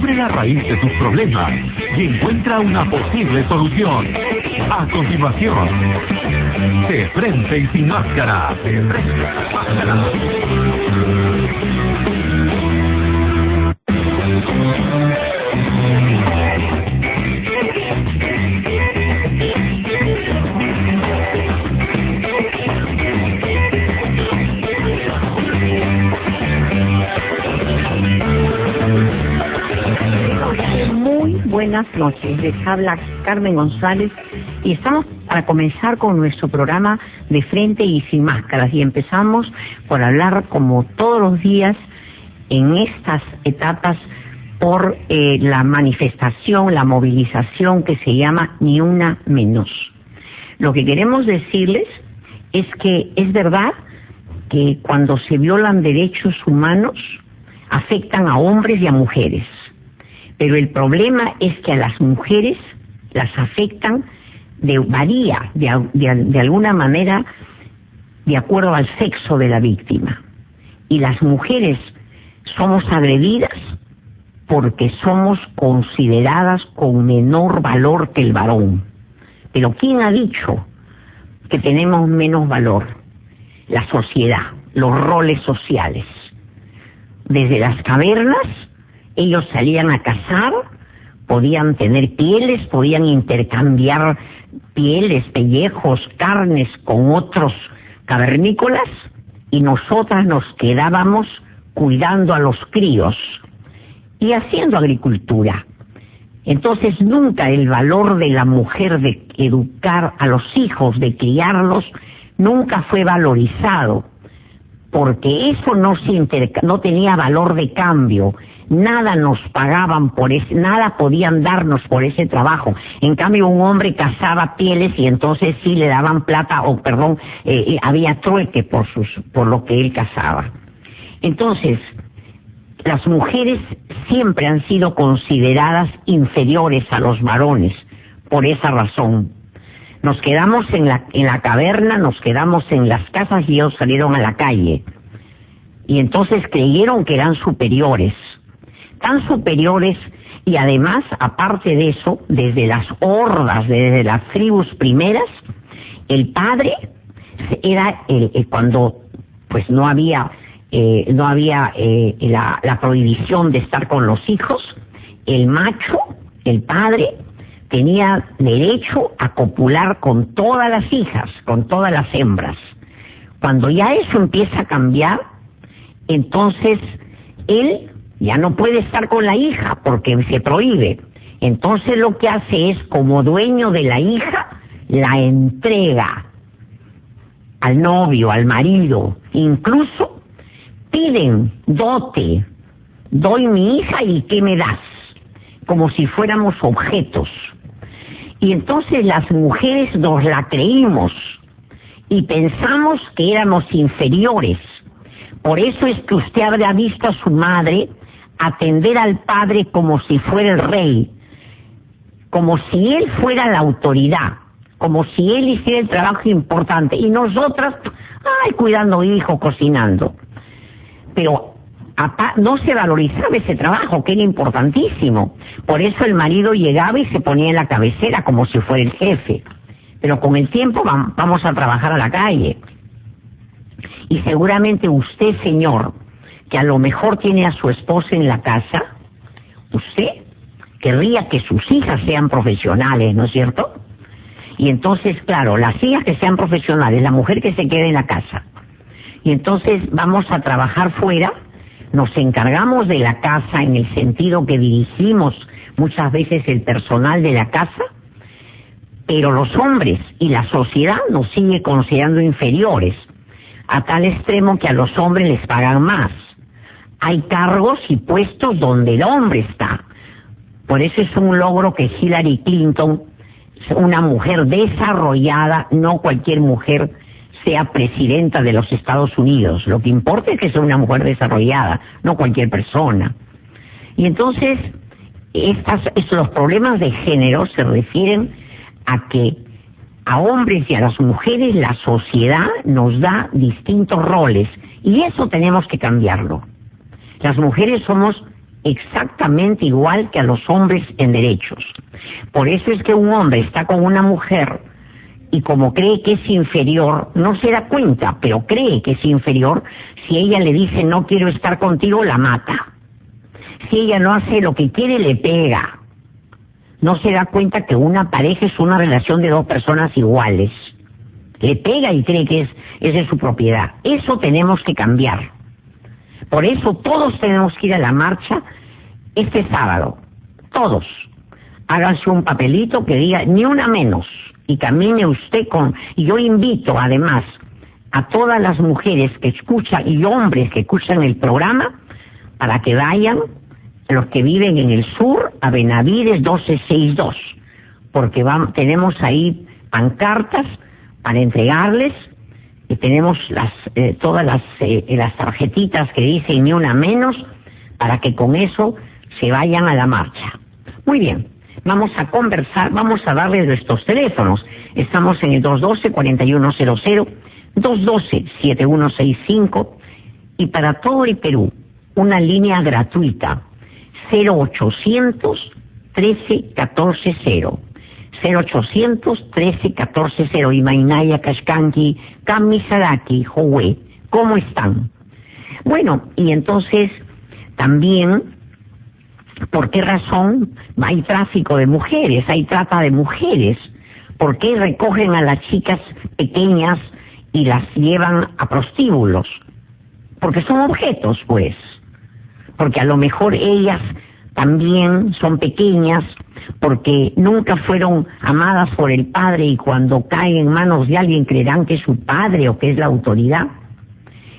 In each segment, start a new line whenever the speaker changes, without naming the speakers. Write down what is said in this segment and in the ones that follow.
Descubre la raíz de tus problemas y encuentra una posible solución. A continuación, De Frente y Sin Máscara. De Frente y Sin Máscara.
Buenas noches, les habla Carmen González y estamos para comenzar con nuestro programa De Frente y Sin Máscaras, y empezamos por hablar, como todos los días en estas etapas, por la manifestación, la movilización que se llama Ni Una Menos. Lo que queremos decirles es que es verdad que cuando se violan derechos humanos afectan a hombres y a mujeres. Pero el problema es que a las mujeres las afectan varía de alguna manera de acuerdo al sexo de la víctima. Y las mujeres somos agredidas porque somos consideradas con menor valor que el varón. Pero ¿quién ha dicho que tenemos menos valor? La sociedad, los roles sociales. Desde las cavernas ellos salían a cazar, podían tener pieles, podían intercambiar pieles, pellejos, carnes con otros cavernícolas, y nosotras nos quedábamos cuidando a los críos y haciendo agricultura. Entonces nunca el valor de la mujer de educar a los hijos, de criarlos, nunca fue valorizado, porque eso no tenía valor de cambio. Nada nos pagaban por nada podían darnos por ese trabajo. En cambio, un hombre cazaba pieles y entonces sí le daban plata, había trueque por lo que él cazaba. Entonces, las mujeres siempre han sido consideradas inferiores a los varones por esa razón. Nos quedamos en la caverna, nos quedamos en las casas y ellos salieron a la calle. Y entonces creyeron que eran superiores. Tan superiores, y además, aparte de eso, desde las hordas, desde las tribus primeras, el padre era cuando pues no había la prohibición de estar con los hijos, el macho, el padre, tenía derecho a copular con todas las hijas, con todas las hembras. Cuando ya eso empieza a cambiar, entonces él ya no puede estar con la hija porque se prohíbe. Entonces lo que hace es, como dueño de la hija, la entrega al novio, al marido. Incluso piden dote. Doy mi hija y ¿qué me das? Como si fuéramos objetos. Y entonces las mujeres nos la creímos y pensamos que éramos inferiores. Por eso es que usted habrá visto a su madre atender al padre como si fuera el rey, como si él fuera la autoridad, como si él hiciera el trabajo importante, y nosotras, cuidando hijos, cocinando. Pero no se valorizaba ese trabajo, que era importantísimo. Por eso el marido llegaba y se ponía en la cabecera como si fuera el jefe. Pero con el tiempo vamos a trabajar a la calle. Y seguramente usted, señor, que a lo mejor tiene a su esposa en la casa, usted querría que sus hijas sean profesionales, ¿no es cierto? Y entonces, claro, las hijas que sean profesionales, la mujer que se quede en la casa. Y entonces vamos a trabajar fuera, nos encargamos de la casa en el sentido que dirigimos muchas veces el personal de la casa, pero los hombres y la sociedad nos sigue considerando inferiores, a tal extremo que a los hombres les pagan más. Hay cargos y puestos donde el hombre está. Por eso es un logro que Hillary Clinton, una mujer desarrollada, no cualquier mujer, sea presidenta de los Estados Unidos. Lo que importa es que sea una mujer desarrollada, no cualquier persona. Y entonces, los problemas de género se refieren a que a hombres y a las mujeres la sociedad nos da distintos roles, y eso tenemos que cambiarlo. Las mujeres somos exactamente igual que a los hombres en derechos. Por eso es que un hombre está con una mujer y como cree que es inferior, no se da cuenta, pero cree que es inferior. Si ella le dice no quiero estar contigo, la mata. Si ella no hace lo que quiere, le pega. No se da cuenta que una pareja es una relación de dos personas iguales. Le pega y cree que es de su propiedad. Eso tenemos que cambiar. Por eso todos tenemos que ir a la marcha este sábado. Todos. Háganse un papelito que diga ni una menos y camine usted con... Y yo invito además a todas las mujeres que escuchan y hombres que escuchan el programa para que vayan, los que viven en el sur, a Benavides 1262, porque tenemos ahí pancartas para entregarles y tenemos todas las tarjetitas que dicen ni una menos para que con eso se vayan a la marcha. Muy bien, vamos a conversar, vamos a darles nuestros teléfonos. Estamos en el 212-4100, 212-7165 y para todo el Perú una línea gratuita 0800 13 14 0. 0800 13 14 0. Imainaya Kashkanki, Kamisaraki, Jowe. ¿Cómo están? Bueno, y entonces también, ¿por qué razón hay tráfico de mujeres? Hay trata de mujeres. ¿Por qué recogen a las chicas pequeñas y las llevan a prostíbulos? Porque son objetos, pues. Porque a lo mejor ellas también son pequeñas, porque nunca fueron amadas por el padre y cuando caen en manos de alguien creerán que es su padre o que es la autoridad.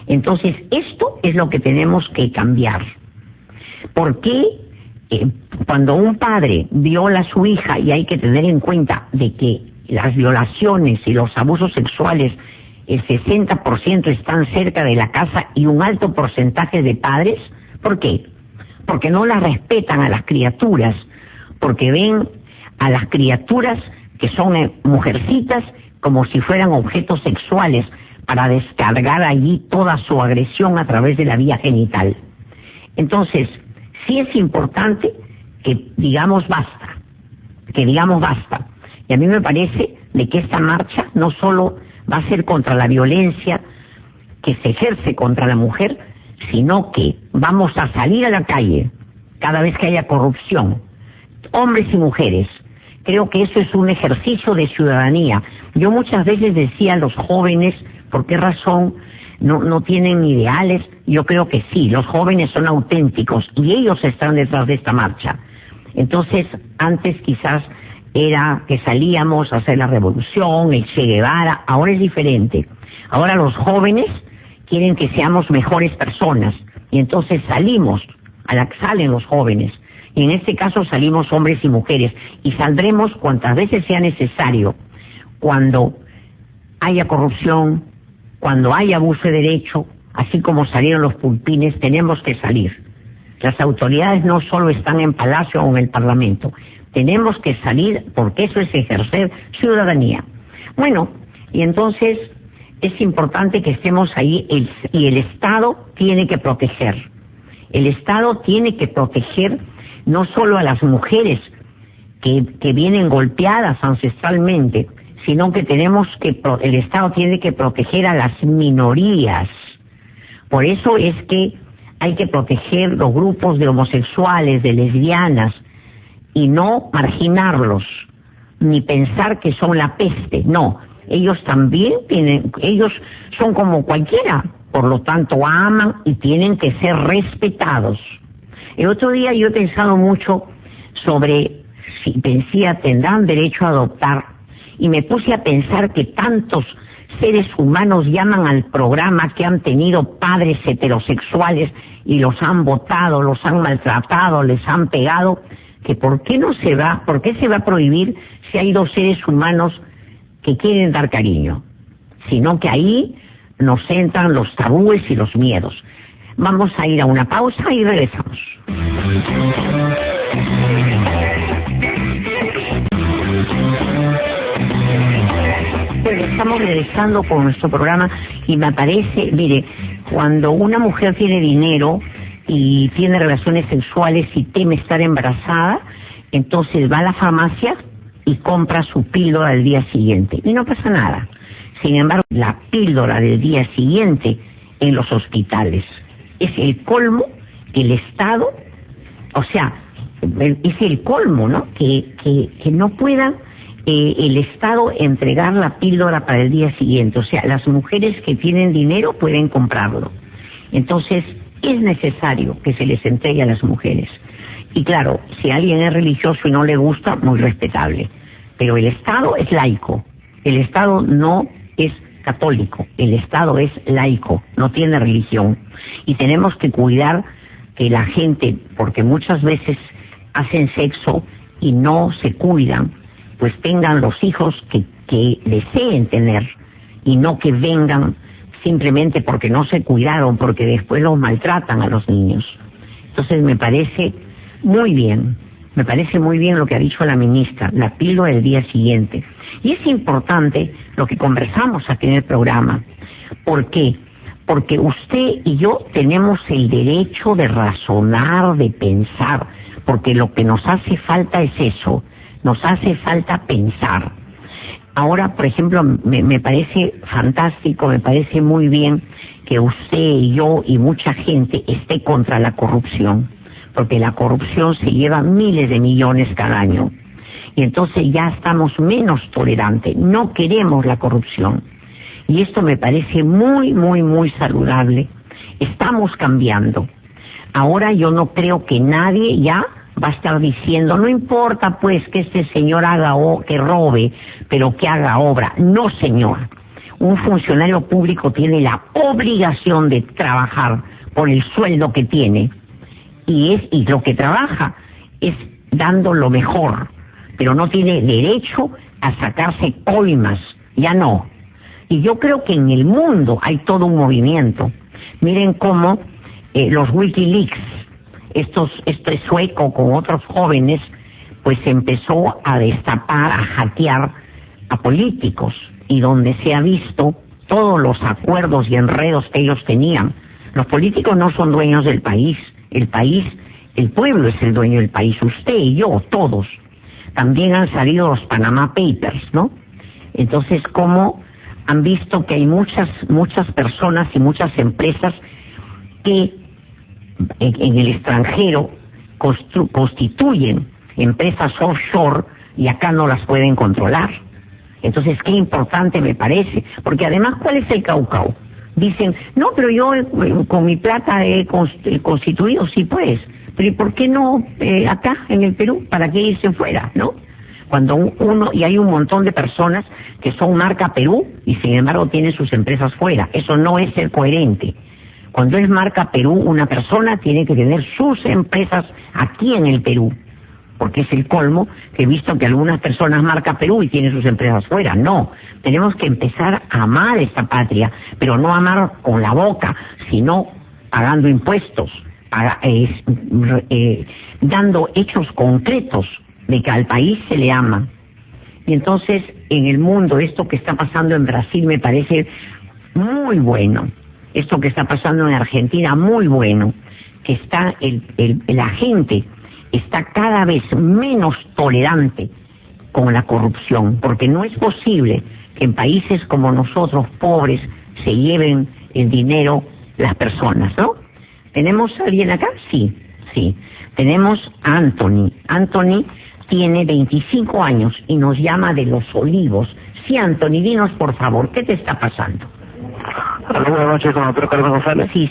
Entonces, esto es lo que tenemos que cambiar. ¿Por qué cuando un padre viola a su hija, y hay que tener en cuenta de que las violaciones y los abusos sexuales, el 60% están cerca de la casa y un alto porcentaje de padres? ¿Por qué? Porque no las respetan a las criaturas, porque ven a las criaturas que son mujercitas como si fueran objetos sexuales para descargar allí toda su agresión a través de la vía genital. Entonces, sí es importante que digamos basta, Y a mí me parece de que esta marcha no solo va a ser contra la violencia que se ejerce contra la mujer, sino que vamos a salir a la calle cada vez que haya corrupción, hombres y mujeres. Creo que eso es un ejercicio de ciudadanía. Yo muchas veces decía a los jóvenes, ¿por qué razón no tienen ideales? Yo creo que sí, los jóvenes son auténticos y ellos están detrás de esta marcha. Entonces, antes quizás era que salíamos a hacer la revolución, el Che Guevara, ahora es diferente. Ahora los jóvenes quieren que seamos mejores personas y entonces salen los jóvenes y en este caso salimos hombres y mujeres y saldremos cuantas veces sea necesario cuando haya corrupción, cuando haya abuso de derecho, así como salieron los pulpines. Tenemos que salir. Las autoridades no solo están en Palacio o en el Parlamento, tenemos que salir porque eso es ejercer ciudadanía. Bueno, y entonces es importante que estemos ahí y el Estado tiene que proteger. El Estado tiene que proteger no solo a las mujeres que vienen golpeadas ancestralmente, sino que el Estado tiene que proteger a las minorías. Por eso es que hay que proteger los grupos de homosexuales, de lesbianas, y no marginarlos, ni pensar que son la peste. No, ellos también ellos son como cualquiera, por lo tanto aman y tienen que ser respetados. El otro día yo he pensado mucho sobre si tendrán derecho a adoptar, y me puse a pensar que tantos seres humanos llaman al programa que han tenido padres heterosexuales y los han botado, los han maltratado, les han pegado, que ¿por qué se va a prohibir si hay dos seres humanos que quieren dar cariño? Sino que ahí nos entran los tabúes y los miedos. Vamos a ir a una pausa y regresamos. Pues estamos regresando con nuestro programa y me parece, mire, cuando una mujer tiene dinero, y tiene relaciones sexuales y teme estar embarazada, entonces va a la farmacia y compra su píldora del día siguiente y no pasa nada. Sin embargo, la píldora del día siguiente en los hospitales es el colmo que el Estado, o sea, es el colmo, ¿no? Que no pueda el Estado entregar la píldora para el día siguiente. O sea, las mujeres que tienen dinero pueden comprarlo. Entonces, es necesario que se les entregue a las mujeres. Y claro, si alguien es religioso y no le gusta, muy respetable. Pero el Estado es laico. El Estado no es católico. El Estado es laico, no tiene religión. Y tenemos que cuidar que la gente, porque muchas veces hacen sexo y no se cuidan, pues tengan los hijos que deseen tener y no que vengan simplemente porque no se cuidaron, porque después los maltratan a los niños. Entonces me parece muy bien lo que ha dicho la ministra, la píldora del día siguiente. Y es importante lo que conversamos aquí en el programa. ¿Por qué? Porque usted y yo tenemos el derecho de razonar, de pensar, porque lo que nos hace falta es eso, nos hace falta pensar. Ahora, por ejemplo, me parece fantástico, me parece muy bien que usted y yo y mucha gente esté contra la corrupción, porque la corrupción se lleva miles de millones cada año. Y entonces ya estamos menos tolerantes, no queremos la corrupción. Y esto me parece muy, muy, muy saludable. Estamos cambiando. Ahora yo no creo que nadie ya va a estar diciendo, no importa pues que este señor haga o que robe, pero que haga obra. No, señor. Un funcionario público tiene la obligación de trabajar por el sueldo que tiene. Y lo que trabaja es dando lo mejor, pero no tiene derecho a sacarse coimas, ya no. Y yo creo que en el mundo hay todo un movimiento. Miren cómo los Wikileaks, este sueco con otros jóvenes, pues empezó a destapar, a hackear a políticos, y donde se ha visto todos los acuerdos y enredos que ellos tenían. Los políticos no son dueños del país, el pueblo es el dueño del país, usted y yo, todos. También han salido los Panama Papers, ¿no? Entonces, ¿cómo han visto que hay muchas personas y muchas empresas que en el extranjero constituyen empresas offshore y acá no las pueden controlar? Entonces, qué importante me parece, porque además, ¿cuál es el caucao? Dicen, no, pero yo con mi plata he constituido, sí pues, pero ¿y por qué no acá en el Perú? ¿Para qué irse fuera, no? Cuando y hay un montón de personas que son marca Perú y sin embargo tienen sus empresas fuera. Eso no es ser coherente. Cuando es marca Perú, una persona tiene que tener sus empresas aquí en el Perú. Porque es el colmo que he visto que algunas personas marca Perú y tienen sus empresas fuera. No, tenemos que empezar a amar esta patria, pero no amar con la boca, sino pagando impuestos, dando hechos concretos de que al país se le ama. Y entonces, en el mundo, esto que está pasando en Brasil me parece muy bueno. Esto que está pasando en Argentina, muy bueno. Que está la gente está cada vez menos tolerante con la corrupción, porque no es posible que en países como nosotros, pobres, se lleven el dinero las personas, ¿no? ¿Tenemos a alguien acá? Sí. Tenemos a Anthony. Anthony tiene 25 años y nos llama de Los Olivos. Sí, Anthony, dinos por favor, ¿qué te está pasando?
Hola, buenas noches, con el doctor Carlos González.
Sí,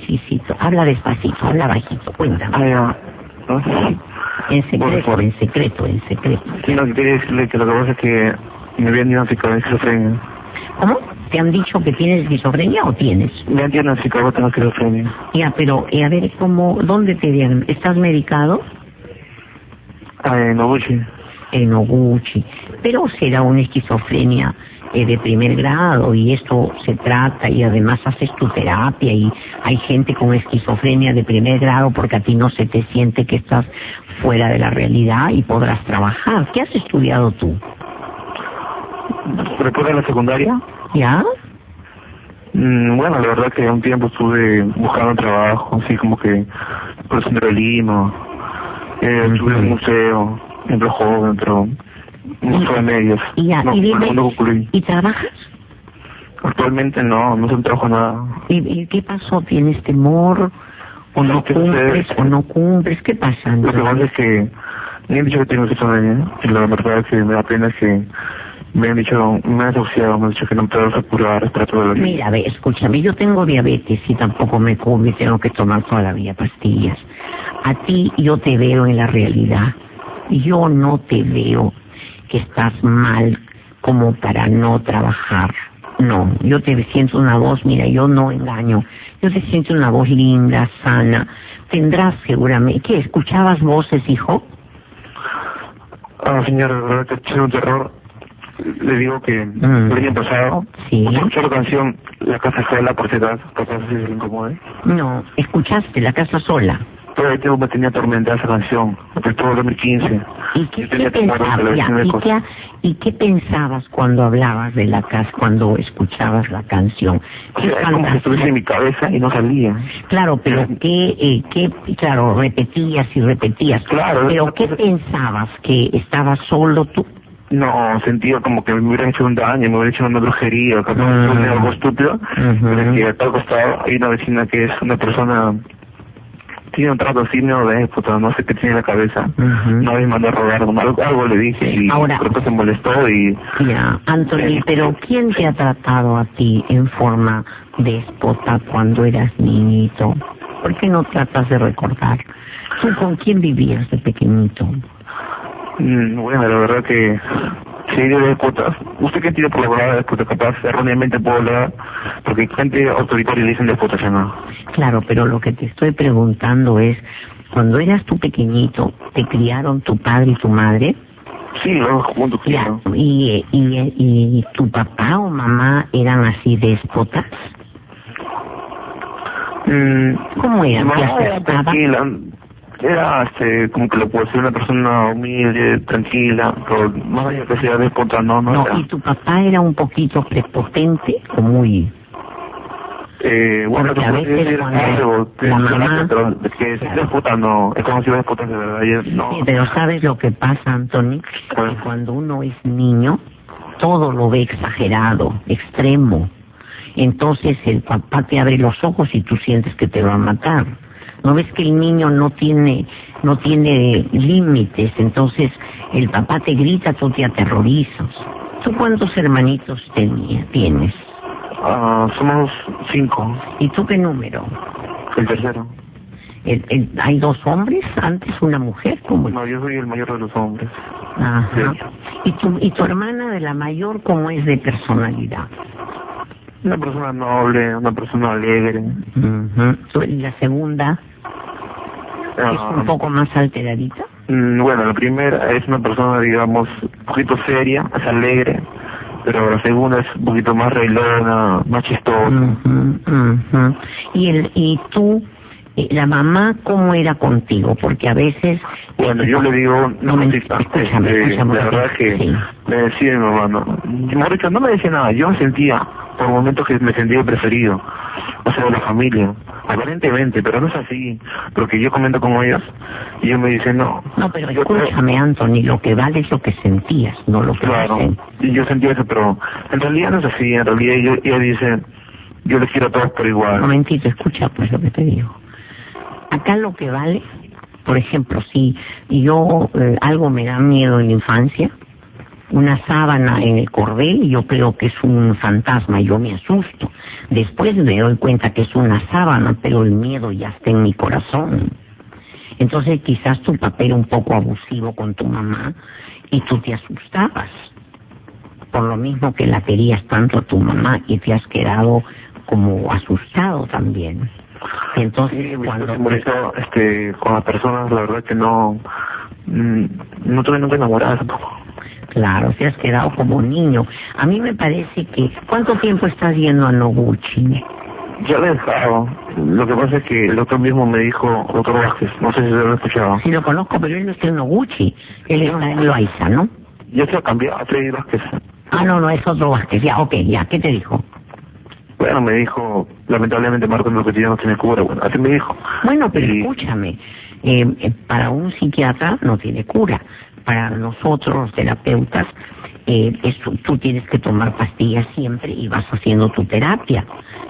habla despacito, habla bajito, cuéntame. En secreto.
Sí, no, quería decirle que lo que pasa es que me habían diagnosticado esquizofrenia.
¿Cómo? ¿Te han dicho que tienes esquizofrenia o tienes?
Me han diagnosticado con esquizofrenia.
Ya, pero a ver, ¿dónde te diagnostican? ¿Estás medicado?
En Oguchi.
En Oguchi. Pero será una esquizofrenia de primer grado y esto se trata y además haces tu terapia y hay gente con esquizofrenia de primer grado porque a ti no se te siente que estás fuera de la realidad y podrás trabajar. ¿Qué has estudiado tú?
¿Recuerda la secundaria?
¿Ya?
Bueno, la verdad que un tiempo estuve buscando trabajo, así como que por el centro de Lima, estuve en un museo, entro joven, entro un museo de medios.
¿Y trabajas?
Actualmente no se trabajo nada.
¿Y qué pasó? ¿Tienes temor? ¿O no cumples? ¿O no cumples? ¿Qué pasa?
Lo que pasa es que me han dicho que tengo ciudadanía, y la verdad es que me da pena que me han dicho, me han asociado, me han dicho que no puedo apurar para todo el día.
Mira, ve, escúchame, yo tengo diabetes y tampoco me cubre, tengo que tomar toda la vida pastillas. A ti yo te veo en la realidad. Yo no te veo que estás mal como para no trabajar. No, yo te siento una voz, mira, yo no engaño. Yo te siento una voz linda, sana. Tendrás seguramente... ¿Qué? ¿Escuchabas voces, hijo?
Señora, la verdad que ha sido un terror. Le digo que el año pasado,
sí,
escuché la canción La Casa Sola, por si acaso, capaz si se le incomode.
No, escuchaste La Casa Sola.
Todo el tiempo me tenía atormentada esa canción, desde todo el 2015.
¿Y qué pensabas cuando hablabas de la casa, cuando escuchabas la canción?
Es como si estuviese en mi cabeza y no salía.
Claro, pero claro, repetías y repetías.
Claro.
Pero ¿qué pensabas? ¿Que estabas solo tú?
No, sentía como que me hubieran hecho un daño, me hubieran hecho una brujería, que algo estúpido. Pero que a tal costado hay una vecina que es una persona... Tiene un trato así medio déspota, no sé qué tiene en la cabeza. Una vez me mandó a rogar, algo le dije y
ahora,
creo que se molestó y...
Ya, Anthony, pero ¿quién te ha tratado a ti en forma déspota cuando eras niñito? ¿Por qué no tratas de recordar? ¿Tú con quién vivías de pequeñito?
Bueno, la verdad que... Sí, de déspotas. ¿Usted qué entiende por la palabra déspota? Capaz erróneamente puedo hablar, porque gente autoritaria le dicen déspotas, ¿no?
Claro, pero lo que te estoy preguntando es, cuando eras tú pequeñito, ¿te criaron tu padre y tu madre?
Sí, los juntos criaron.
¿Y tu papá o mamá eran así déspotas? ¿Cómo eran?
No, tranquila. Era como que lo puedo decir, una persona humilde, tranquila, pero más allá que sea déspota, no era.
¿Y tu papá era un poquito prepotente o muy...?
Bueno,
a veces cuando la mamá...
que si déspota no, es como si déspota de verdad, no.
Sí, pero ¿sabes lo que pasa, Anthony? Que cuando uno es niño, todo lo ve exagerado, extremo. Entonces el papá te abre los ojos y tú sientes que te va a matar. ¿No ves que el niño no tiene límites? Entonces el papá te grita, tú te aterrorizas. ¿Tú cuántos hermanitos tienes?
Somos 5.
¿Y tú qué número?
El tercero.
¿Hay 2 hombres? ¿Antes una mujer? ¿Cómo?
No, yo soy el mayor de los hombres.
Ajá.
Sí.
¿Y tu hermana de la mayor cómo es de personalidad?
Una persona noble, una persona alegre.
¿Y la segunda? ¿Es un poco más alteradita?
Bueno, la primera es una persona, digamos, un poquito seria, es alegre, pero la segunda es un poquito más reilona, más chistosa.
¿Y tú, la mamá, cómo era contigo? Porque a veces...
Bueno, yo le digo, escúchame, la verdad que
sí.
Me decía mi mamá, no me decía nada, yo me sentía, por momentos que me sentía preferido, o sea, de la familia, aparentemente, pero no es así, porque yo comento con ellos y ellos me dicen no.
No, pero escúchame, Anthony, lo que vale es lo que sentías, no lo que dicen.
Y yo sentía eso, pero en realidad no es así, en realidad ella dice, yo les quiero a todos por igual.
Un momentito, escucha pues lo que te digo. Acá lo que vale, por ejemplo, si yo algo me da miedo en la infancia, una sábana en el cordel, yo creo que es un fantasma, yo me asusto. Después me doy cuenta que es una sábana, pero el miedo ya está en mi corazón. Entonces quizás tu papel un poco abusivo con tu mamá y tú te asustabas. Por lo mismo que la querías tanto a tu mamá y te has quedado como asustado también. Entonces
sí,
cuando...
con las personas, la verdad que no tuve nunca enamorada tampoco.
Claro, te has quedado como niño. A mí me parece que... ¿Cuánto tiempo estás yendo a Noguchi?
Ya lo he dejado. Lo que pasa es que el doctor mismo me dijo, doctor Vázquez, no sé si lo he escuchado.
Sí, lo conozco, pero él no está en Noguchi. Él está en Loaiza, ¿no?
Ya se ha cambiado a Freddy Vázquez.
No, es otro Vázquez. Ya, ok, ya. ¿Qué te dijo?
Bueno, me dijo, lamentablemente Marco lo que tiene no tiene cura, bueno, así me dijo.
Bueno, pero escúchame, para un psiquiatra no tiene cura. Para nosotros, los terapeutas, tú tienes que tomar pastillas siempre y vas haciendo tu terapia.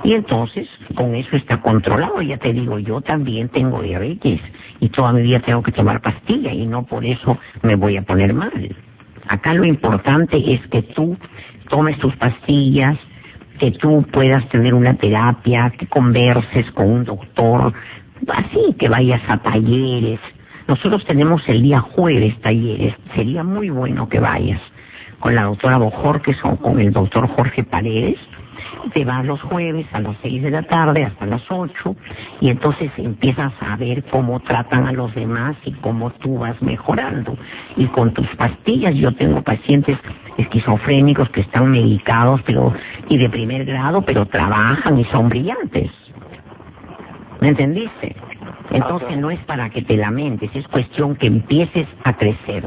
Y entonces, con eso está controlado. Ya te digo, yo también tengo diabetes y toda mi vida tengo que tomar pastillas y no por eso me voy a poner mal. Acá lo importante es que tú tomes tus pastillas, que tú puedas tener una terapia, que converses con un doctor, así que vayas a talleres. Nosotros tenemos el día jueves talleres, sería muy bueno que vayas con la doctora Bojorquez o con el doctor Jorge Paredes. Te vas los jueves a las 6 de la tarde hasta las 8 y entonces empiezas a ver cómo tratan a los demás y cómo tú vas mejorando. Y con tus pastillas, yo tengo pacientes esquizofrénicos que están medicados y de primer grado, pero trabajan y son brillantes. ¿Me entendiste? Entonces no es para que te lamentes, es cuestión que empieces a crecer.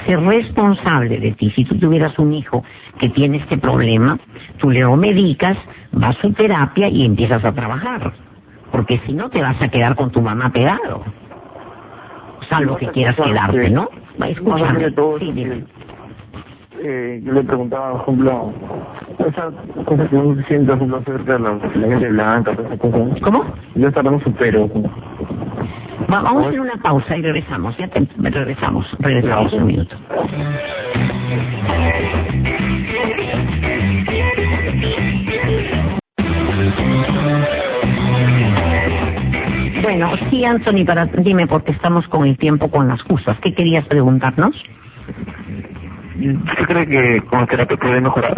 Ser responsable de ti. Si tú tuvieras un hijo que tiene este problema, tú le lo medicas, vas a su terapia y empiezas a trabajar. Porque si no te vas a quedar con tu mamá pegado. Salvo que quieras quedarte, ¿no? Escúchame. Sí, dime.
Yo le preguntaba, por ejemplo, esa cosa que uno siente, por ejemplo, acerca de la gente blanca, esa cosa.
¿Cómo?
Yo hasta no supero.
Vamos a hacer una pausa y regresamos. Regresamos un minuto. Bueno, sí, Anthony, dime, porque estamos con el tiempo con las justas. ¿Qué querías preguntarnos?
¿Usted cree que con la terapia puede mejorar?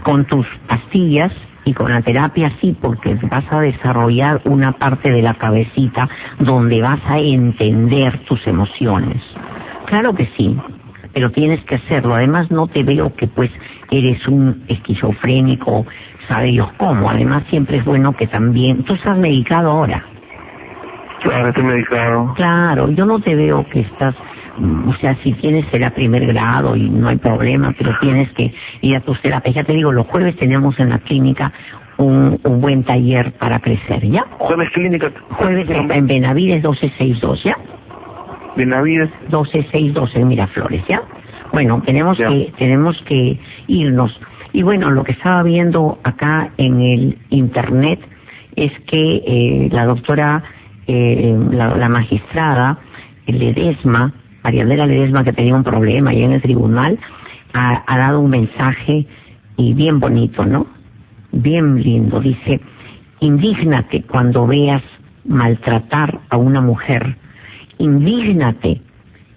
Con tus pastillas y con la terapia sí, porque vas a desarrollar una parte de la cabecita donde vas a entender tus emociones. Claro que sí, pero tienes que hacerlo. Además no te veo que pues eres un esquizofrénico, sabe Dios cómo. Además siempre es bueno que también... ¿Tú estás medicado ahora?
Claro, estoy medicado.
Claro, yo no te veo que estás... O sea, si tienes será primer grado y no hay problema, pero tienes que ir a tus terapias. Ya te digo, los jueves tenemos en la clínica un buen taller para crecer, ¿ya?
¿Jueves clínica?
Jueves en Benavides 1262, ¿ya?
Benavides
1262 en Miraflores, ¿ya? Bueno, tenemos que irnos. Y bueno, lo que estaba viendo acá en el internet es que la doctora, la magistrada Ledesma, Marianela Ledesma, que tenía un problema ahí en el tribunal, ha dado un mensaje y bien bonito, ¿no? Bien lindo. Dice, indígnate cuando veas maltratar a una mujer. Indígnate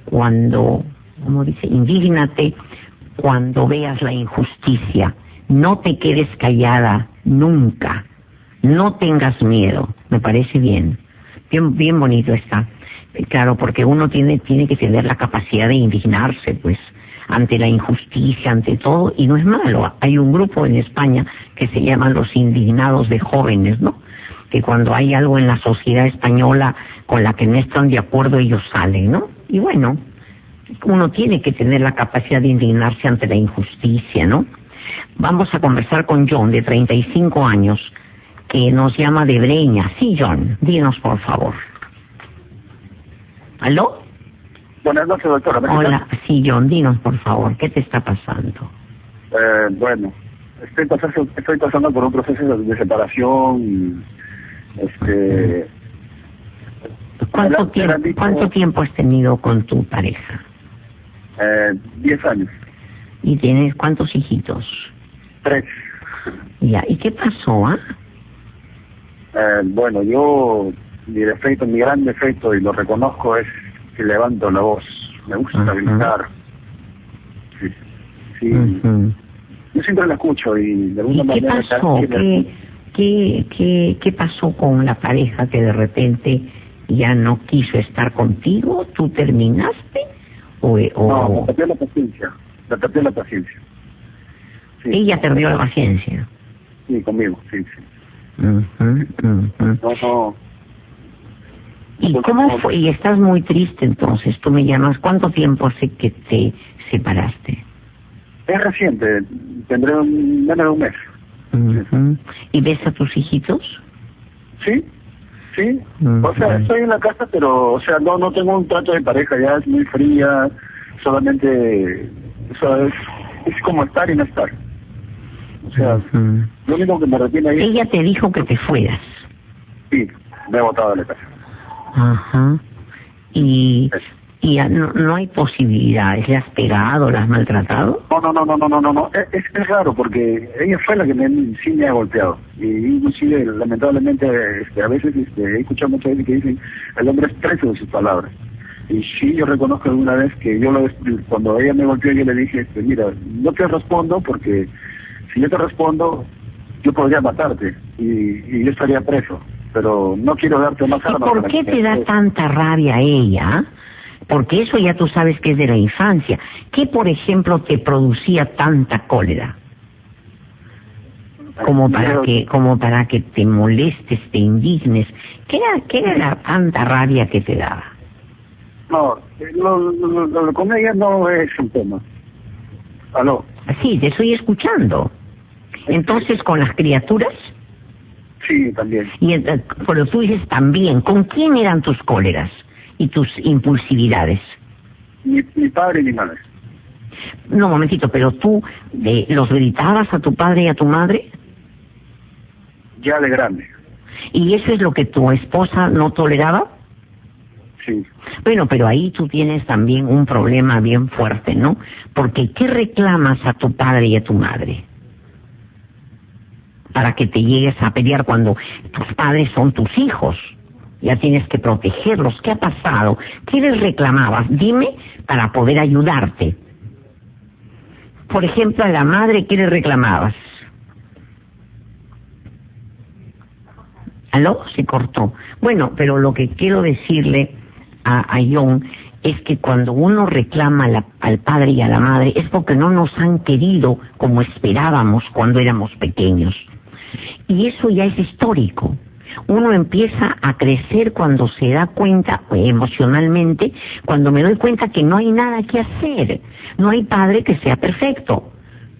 cuando, ¿cómo dice? Indígnate cuando veas la injusticia. No te quedes callada nunca. No tengas miedo. Me parece bien. Bien bonito está. Claro, porque uno tiene que tener la capacidad de indignarse, pues, ante la injusticia, ante todo, y no es malo. Hay un grupo en España que se llama los indignados de jóvenes, ¿no? Que cuando hay algo en la sociedad española con la que no están de acuerdo, ellos salen, ¿no? Y bueno, uno tiene que tener la capacidad de indignarse ante la injusticia, ¿no? Vamos a conversar con John, de 35 años, que nos llama de Breña. Sí, John, dinos, por favor. ¿Aló?
Buenas noches, doctora.
Hola, sí, John, dinos, por favor, ¿qué te está pasando?
Bueno, estoy pasando por un proceso de separación y,
¿Cuánto tiempo has tenido con tu pareja?
10 años.
¿Y tienes cuántos hijitos?
3.
Ya, ¿y qué pasó,
Bueno, yo, mi gran defecto, y lo reconozco, es que levanto la voz. Me gusta gritar. Sí. Yo siempre la escucho y de alguna manera...
¿Qué pasó? ¿Qué pasó con la pareja que de repente ya no quiso estar contigo? ¿Tú terminaste?
No, me perdió la paciencia. Sí.
Ella perdió la paciencia.
Sí, conmigo, sí.
No. ¿Y cómo fue? Y estás muy triste entonces. Tú me llamas. ¿Cuánto tiempo hace que te separaste?
Es reciente. Tendré menos de un mes.
¿Y ves a tus hijitos?
Sí, sí. O sea, estoy en la casa, pero, o sea, no tengo un trato de pareja, ya es muy fría, solamente, o sea, es como estar y no estar. O sea, lo único que me retiene ahí...
Ella te dijo que te fueras.
Sí, me he botado de la casa.
Ajá. Y ya no hay posibilidades. ¿Le has pegado, la has maltratado?
No. Es raro porque ella fue la que sí me ha golpeado. Y inclusive, lamentablemente, a veces he escuchado muchas veces que dicen el hombre es preso de sus palabras. Y sí, yo reconozco alguna vez que cuando ella me golpeó, yo le dije, mira, no te respondo porque si yo te respondo, yo podría matarte y yo estaría preso. Pero no quiero darte más armas.
¿Y por qué te da tanta rabia ella? Porque eso ya tú sabes que es de la infancia. ¿Qué, por ejemplo, te producía tanta cólera? Como para que te molestes, te indignes. ¿Qué era la tanta rabia que te daba?
No, con ella no es un tema. ¿Aló?
Sí, te estoy escuchando. Entonces, ¿con las criaturas?
Sí, también.
Pero tú dices también, ¿con quién eran tus cóleras y tus impulsividades?
Mi padre y mi madre.
No, un momentito, pero tú los gritabas a tu padre y a tu madre.
Ya de grande.
¿Y eso es lo que tu esposa no toleraba?
Sí.
Bueno, pero ahí tú tienes también un problema bien fuerte, ¿no? Porque ¿qué reclamas a tu padre y a tu madre? Para que te llegues a pelear cuando tus padres son tus hijos. Ya tienes que protegerlos. ¿Qué ha pasado? ¿Qué les reclamabas? Dime para poder ayudarte. Por ejemplo, a la madre, ¿qué le reclamabas? ¿Aló? Se cortó. Bueno, pero lo que quiero decirle a John es que cuando uno reclama al padre y a la madre es porque no nos han querido como esperábamos cuando éramos pequeños. Y eso ya es histórico. Uno empieza a crecer cuando se da cuenta, emocionalmente, cuando me doy cuenta que no hay nada que hacer. No hay padre que sea perfecto.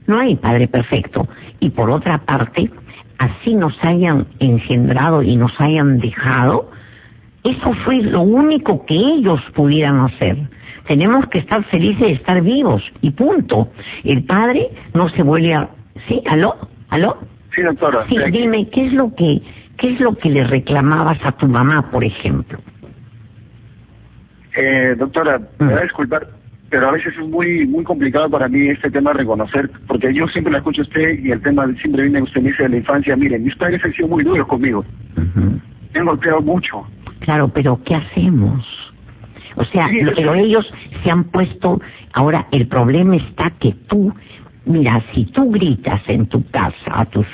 No hay padre perfecto. Y por otra parte, así nos hayan engendrado y nos hayan dejado, eso fue lo único que ellos pudieran hacer. Tenemos que estar felices de estar vivos y punto. El padre no se vuelve a... ¿Sí? ¿Aló?
Sí, doctora.
Sí, dime, ¿qué es lo que le reclamabas a tu mamá, por ejemplo?
Doctora, me va a disculpar, pero a veces es muy complicado para mí este tema de reconocer, porque yo siempre la escucho a usted y el tema siempre viene, usted me dice de la infancia, miren, mis padres han sido muy duros conmigo. Me han golpeado mucho.
Claro, pero ¿qué hacemos? O sea,
sí,
pero ellos se han puesto... Ahora, el problema está que tú... Mira, si tú gritas en tu casa a tus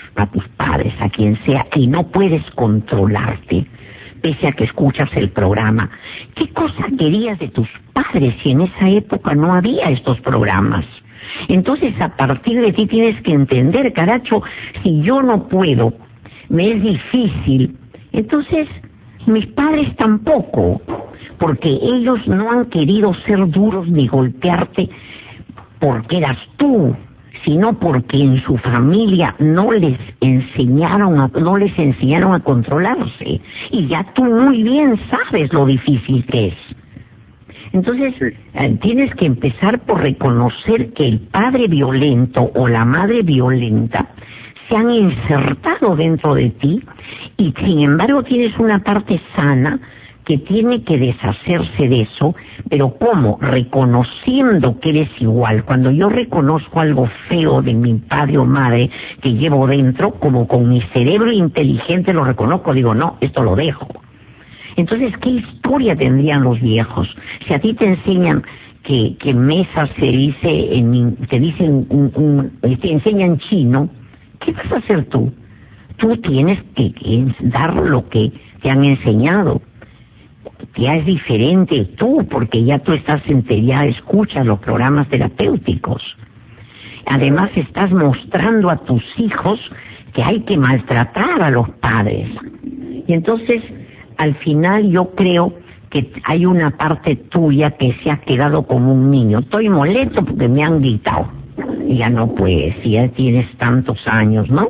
padres, a quien sea, y no puedes controlarte, pese a que escuchas el programa, ¿qué cosa querías de tus padres si en esa época no había estos programas? Entonces, a partir de ti tienes que entender, caracho, si yo no puedo, me es difícil, entonces mis padres tampoco, porque ellos no han querido ser duros ni golpearte porque eras tú, sino porque en su familia no les enseñaron a controlarse, y ya tú muy bien sabes lo difícil que es. Entonces, tienes que empezar por reconocer que el padre violento o la madre violenta se han insertado dentro de ti, y sin embargo tienes una parte sana que tiene que deshacerse de eso. Pero ¿cómo? Reconociendo que eres igual. Cuando yo reconozco algo feo de mi padre o madre que llevo dentro, como con mi cerebro inteligente lo reconozco, digo, no, esto lo dejo. Entonces, ¿qué historia tendrían los viejos? Si a ti te enseñan que mesa se dice, te enseñan chino, ¿qué vas a hacer tú? Tú tienes que dar lo que te han enseñado. Ya es diferente tú, porque ya tú ya escuchas los programas terapéuticos. Además, estás mostrando a tus hijos que hay que maltratar a los padres. Y entonces, al final, yo creo que hay una parte tuya que se ha quedado como un niño. Estoy molesto porque me han gritado. Y ya no puedes, si ya tienes tantos años, ¿no?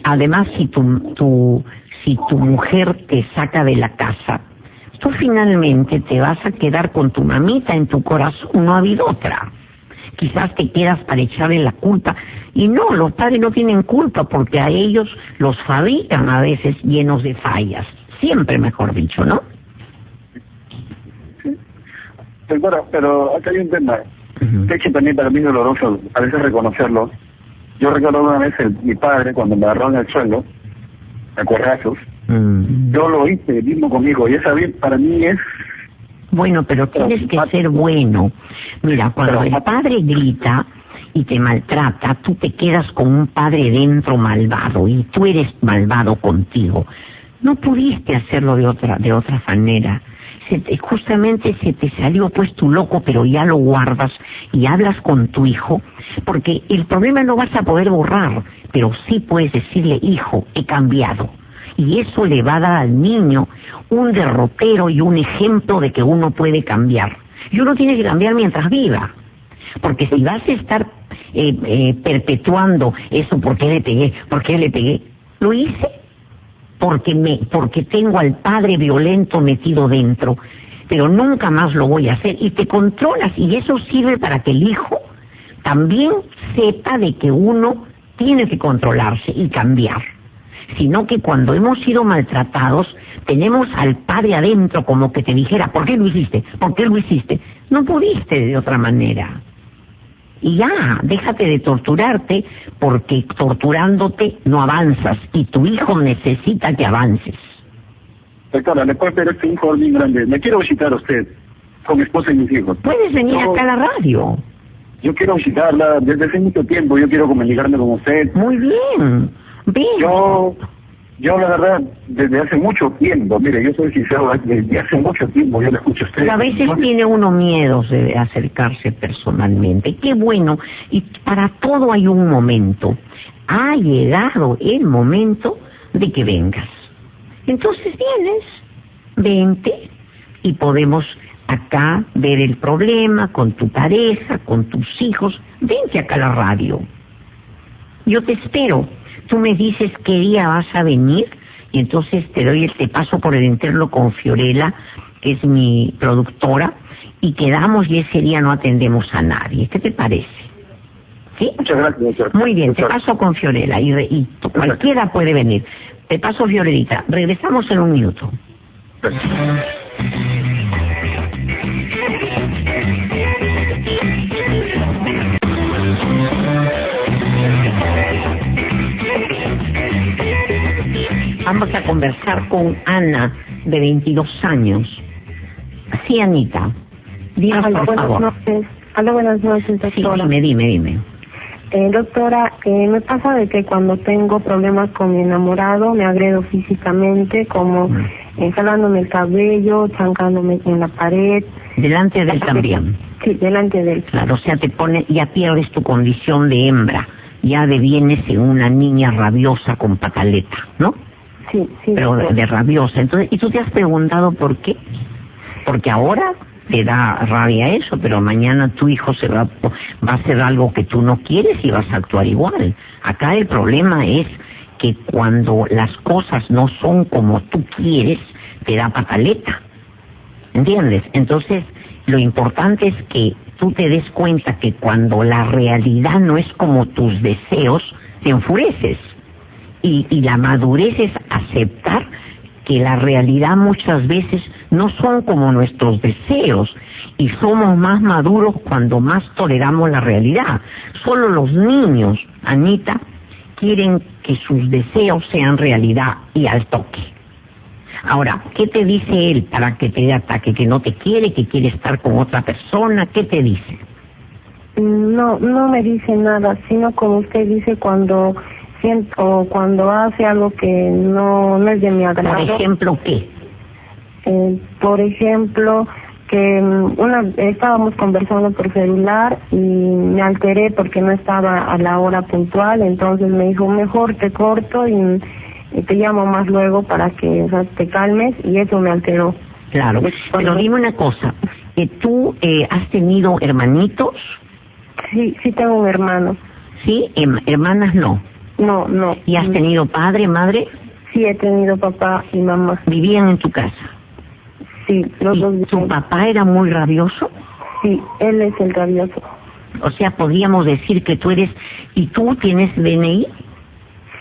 Además, si tu mujer te saca de la casa, tú finalmente te vas a quedar con tu mamita en tu corazón, no ha habido otra. Quizás te quedas para echarle la culpa. Y no, los padres no tienen culpa porque a ellos los fabrican a veces llenos de fallas. Siempre, mejor dicho, ¿no?
Sí. Pero acá hay un tema. De hecho, también para mí es doloroso a veces reconocerlo. Yo recuerdo una vez mi padre, cuando me agarró en el suelo, a corrazos, yo lo hice mismo conmigo. Y esa vez para mí es...
Bueno, pero tienes que ser bueno. Mira, cuando el padre grita y te maltrata, tú te quedas con un padre dentro malvado y tú eres malvado contigo. No pudiste hacerlo de otra manera. Justamente se te salió pues tu loco, pero ya lo guardas y hablas con tu hijo, porque el problema no vas a poder borrar, pero sí puedes decirle: hijo, he cambiado. Y eso le va a dar al niño un derrotero y un ejemplo de que uno puede cambiar. Y uno tiene que cambiar mientras viva. Porque si vas a estar perpetuando eso, ¿por qué le pegué? ¿Por qué le pegué? Lo hice porque tengo al padre violento metido dentro, pero nunca más lo voy a hacer. Y te controlas, y eso sirve para que el hijo también sepa de que uno tiene que controlarse y cambiar. Sino que cuando hemos sido maltratados, tenemos al padre adentro como que te dijera: ¿por qué lo hiciste? ¿Por qué lo hiciste? No pudiste de otra manera. Y ya, déjate de torturarte, porque torturándote no avanzas, y tu hijo necesita que avances.
Doctora, le puedo pedir este informe bien grande. Me quiero visitar a usted, con mi esposa y mis hijos.
Puedes venir acá a la radio.
Yo quiero visitarla desde hace mucho tiempo, yo quiero comunicarme con usted.
Muy bien, ven.
Yo la verdad, desde hace mucho tiempo, mire, yo soy sincero, desde hace mucho tiempo yo le escucho a usted.
Pero a veces tiene uno miedo de acercarse personalmente. Qué bueno, y para todo hay un momento. Ha llegado el momento de que vengas. Entonces vente, y podemos acá ver el problema con tu pareja, con tus hijos. Vente acá a la radio. Yo te espero. Tú me dices qué día vas a venir y entonces te paso por el interno con Fiorella, que es mi productora, y quedamos y ese día no atendemos a nadie. ¿Qué te parece? ¿Sí?
Muchas gracias, doctor.
Muy bien, te paso con Fiorella y cualquiera puede venir. Te paso, Fiorellita. Regresamos en un minuto.
Gracias.
Vamos a conversar con Ana, de 22 años. Sí, Anita. Dinos, por favor.
Buenas noches, doctora.
Sí, dime.
Doctora, me pasa de que cuando tengo problemas con mi enamorado me agredo físicamente, como jalándome el cabello, chancándome en la pared.
¿Delante de él también?
Sí, delante de él.
Claro, o sea, ya pierdes tu condición de hembra, ya devienes en una niña rabiosa con pataleta, ¿no?
Sí.
Pero de rabiosa. Entonces, ¿y tú te has preguntado por qué? Porque ahora te da rabia eso, pero mañana tu hijo va a hacer algo que tú no quieres y vas a actuar igual. Acá el problema es que cuando las cosas no son como tú quieres, te da pataleta. ¿Entiendes? Entonces, lo importante es que tú te des cuenta que cuando la realidad no es como tus deseos, te enfureces. Y la madurez es aceptar que la realidad muchas veces no son como nuestros deseos, y somos más maduros cuando más toleramos la realidad. Solo los niños, Anita, quieren que sus deseos sean realidad y al toque. Ahora, ¿qué te dice él para que te dé ataque? ¿Que no te quiere, que quiere estar con otra persona? ¿Qué te dice?
No me dice nada, sino como usted dice, cuando hace algo que no es de mi agrado.
¿Por ejemplo qué?
Por ejemplo, que estábamos conversando por celular y me alteré porque no estaba a la hora puntual, entonces me dijo: mejor te corto y te llamo más luego para que te calmes, y eso me alteró.
Claro, pero dime una cosa, ¿tú has tenido hermanitos?
Sí tengo un hermano.
¿Sí? Hermanas no.
No, no.
¿Y has tenido padre, madre?
Sí, he tenido papá y mamá.
¿Vivían en tu casa?
Sí, los dos.
¿Y tu papá era muy rabioso?
Sí, él es el rabioso.
O sea, podríamos decir que tú eres... ¿Y tú tienes DNI?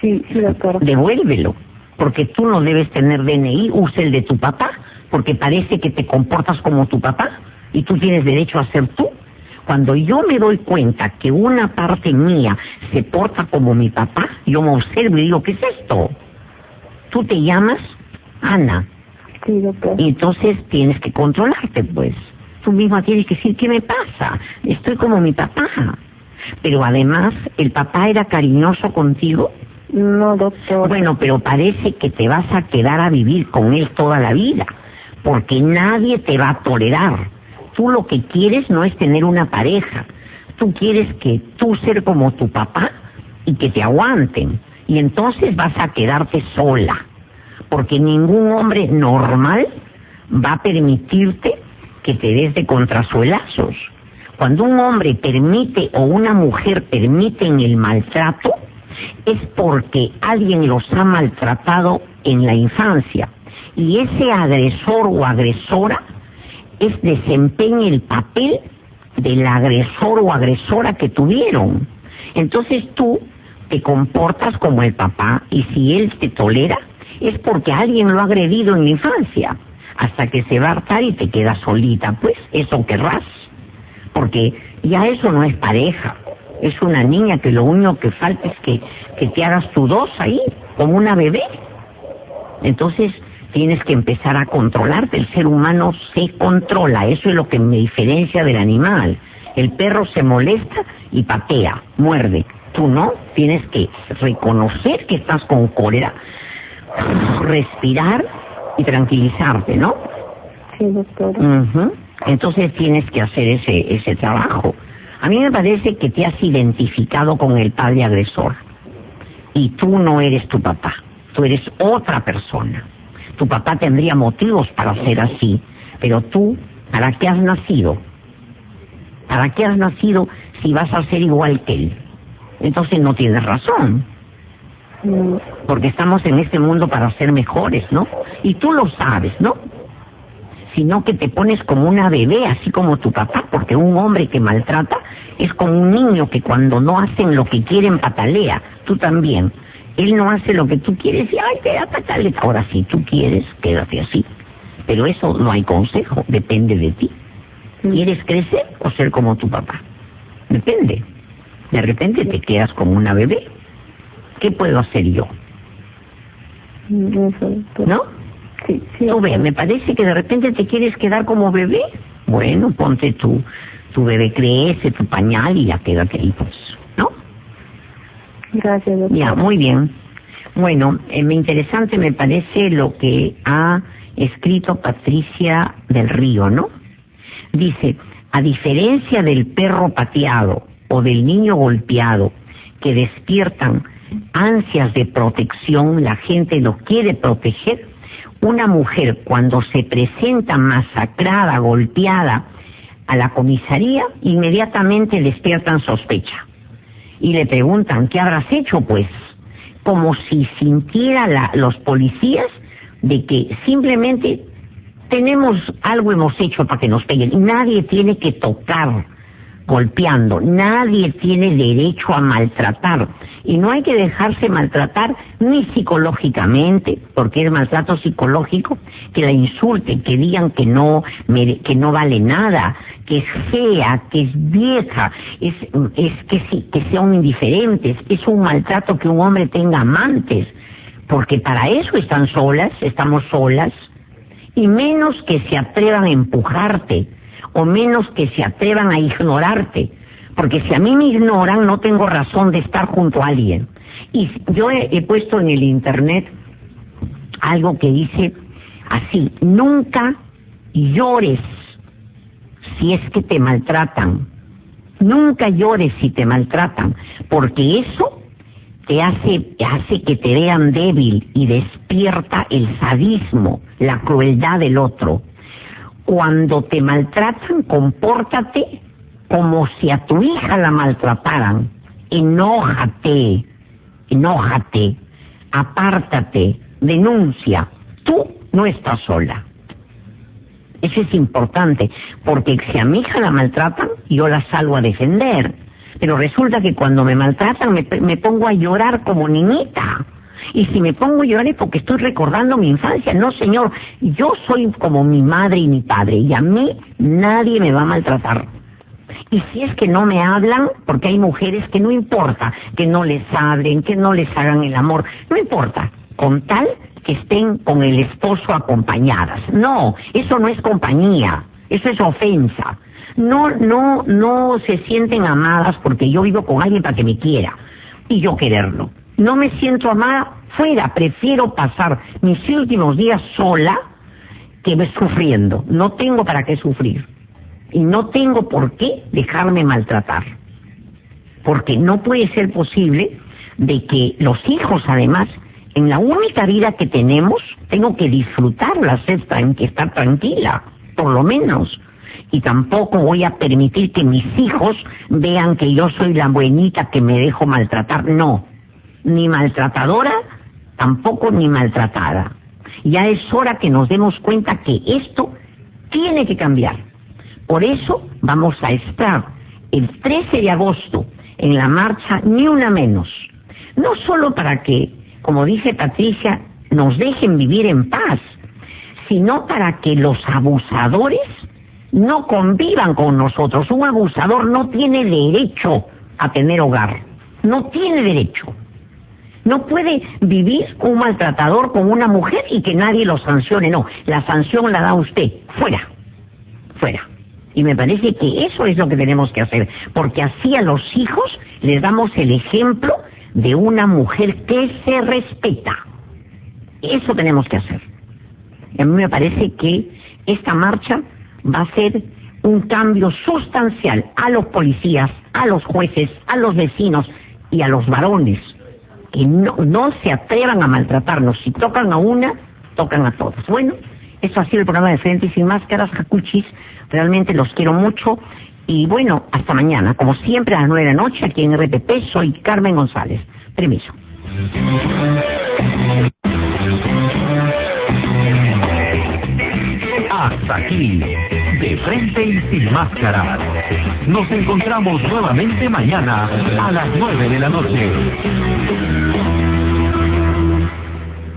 Sí, sí, doctora.
Devuélvelo, porque tú no debes tener DNI, usa el de tu papá, porque parece que te comportas como tu papá y tú tienes derecho a ser tú. Cuando yo me doy cuenta que una parte mía se porta como mi papá, yo me observo y digo, ¿qué es esto? Tú te llamas Ana.
Sí, doctor.
Y entonces tienes que controlarte, pues. Tú misma tienes que decir, ¿qué me pasa? Estoy como mi papá. Pero además, ¿el papá era cariñoso contigo?
No, doctor.
Bueno, pero parece que te vas a quedar a vivir con él toda la vida, porque nadie te va a tolerar. Tú lo que quieres no es tener una pareja. Tú quieres que tú ser como tu papá y que te aguanten. Y entonces vas a quedarte sola, porque ningún hombre normal va a permitirte que te des de contrasuelazos. Cuando un hombre permite o una mujer permiten el maltrato, es porque alguien los ha maltratado en la infancia. Y ese agresor o agresora desempeña el papel del agresor o agresora que tuvieron. Entonces tú te comportas como el papá, y si él te tolera, es porque alguien lo ha agredido en la infancia, hasta que se va a hartar y te quedas solita. Pues eso querrás, porque ya eso no es pareja, es una niña que lo único que falta es que te hagas tu dos ahí, como una bebé. Entonces tienes que empezar a controlarte. El ser humano se controla, eso es lo que me diferencia del animal. El perro se molesta y patea, muerde. Tú no, tienes que reconocer que estás con cólera, respirar y tranquilizarte, ¿no?
Sí, doctor.
Entonces tienes que hacer ese trabajo. A mí me parece que te has identificado con el padre agresor y tú no eres tu papá, tú eres otra persona. Tu papá tendría motivos para ser así, pero tú, ¿para qué has nacido? ¿Para qué has nacido si vas a ser igual que él? Entonces no tienes razón, porque estamos en este mundo para ser mejores, ¿no? Y tú lo sabes, ¿no? Sino que te pones como una bebé, así como tu papá, porque un hombre que maltrata es como un niño que cuando no hacen lo que quieren patalea. Tú también. Él no hace lo que tú quieres y ¡ay, te da pataleta! Ahora, si tú quieres, quédate así. Pero eso no hay consejo, depende de ti. ¿Quieres crecer o ser como tu papá? Depende. De repente te quedas como una bebé. ¿Qué puedo hacer yo? ¿No?
Sí, sí.
Tú ve, me parece que de repente te quieres quedar como bebé. Bueno, ponte tu bebé crece, tu pañal y ya quédate ahí, pues, ¿no?
Gracias, doctor.
Ya, muy bien. Bueno, interesante me parece lo que ha escrito Patricia del Río, ¿no? Dice, a diferencia del perro pateado o del niño golpeado que despiertan ansias de protección, la gente lo quiere proteger, una mujer cuando se presenta masacrada, golpeada a la comisaría, inmediatamente despiertan sospecha. Y le preguntan, ¿qué habrás hecho? Pues, como si sintiera los policías de que simplemente algo hemos hecho para que nos peguen. Nadie tiene que tocar golpeando, nadie tiene derecho a maltratar. Y no hay que dejarse maltratar ni psicológicamente, porque es maltrato psicológico, que la insulten, que digan que no vale nada, que es fea, que es vieja, que sean indiferentes. Es un maltrato que un hombre tenga amantes, porque para eso están solas, estamos solas, y menos que se atrevan a empujarte, o menos que se atrevan a ignorarte, porque si a mí me ignoran no tengo razón de estar junto a alguien. Y yo he puesto en el internet algo que dice así: nunca llores si es que te maltratan, nunca llores si te maltratan, porque eso te hace que te vean débil y despierta el sadismo, la crueldad del otro. Cuando te maltratan, compórtate como si a tu hija la maltrataran. Enójate enójate, apártate, denuncia. Tú no estás sola. Eso es importante, porque si a mi hija la maltratan, yo la salgo a defender. Pero resulta que cuando me maltratan me pongo a llorar como niñita. Y si me pongo a llorar es porque estoy recordando mi infancia. No, señor, yo soy como mi madre y mi padre, y a mí nadie me va a maltratar. Y si es que no me hablan, porque hay mujeres que no importa que no les hablen, que no les hagan el amor, no importa, con tal que estén con el esposo acompañadas. No, eso no es compañía, eso es ofensa. No se sienten amadas porque yo vivo con alguien para que me quiera y yo quererlo. No me siento amada, fuera, prefiero pasar mis últimos días sola que sufriendo. No tengo para qué sufrir y no tengo por qué dejarme maltratar, porque no puede ser posible de que los hijos, además, en la única vida que tenemos, tengo que disfrutarla, estar tranquila, por lo menos. Y tampoco voy a permitir que mis hijos vean que yo soy la buenita que me dejo maltratar. No, ni maltratadora, tampoco ni maltratada. Ya es hora que nos demos cuenta que esto tiene que cambiar. Por eso vamos a estar el 13 de agosto en la marcha Ni Una Menos. No solo para que, como dice Patricia, nos dejen vivir en paz, sino para que los abusadores no convivan con nosotros. Un abusador no tiene derecho a tener hogar, no tiene derecho. No puede vivir un maltratador con una mujer y que nadie lo sancione, no, la sanción la da usted, fuera, fuera. Y me parece que eso es lo que tenemos que hacer, porque así a los hijos les damos el ejemplo de una mujer que se respeta. Eso tenemos que hacer. Y a mí me parece que esta marcha va a ser un cambio sustancial a los policías, a los jueces, a los vecinos y a los varones, que no se atrevan a maltratarnos. Si tocan a una, tocan a todas. Bueno, eso ha sido el programa de Frente y Sin Máscaras, Jacuchis. Realmente los quiero mucho. Y bueno, hasta mañana. Como siempre, a las 9 de la noche, aquí en RPP, soy Carmen González. Permiso.
Hasta aquí, de Frente y Sin Máscaras. Nos encontramos nuevamente mañana a las 9 de la noche.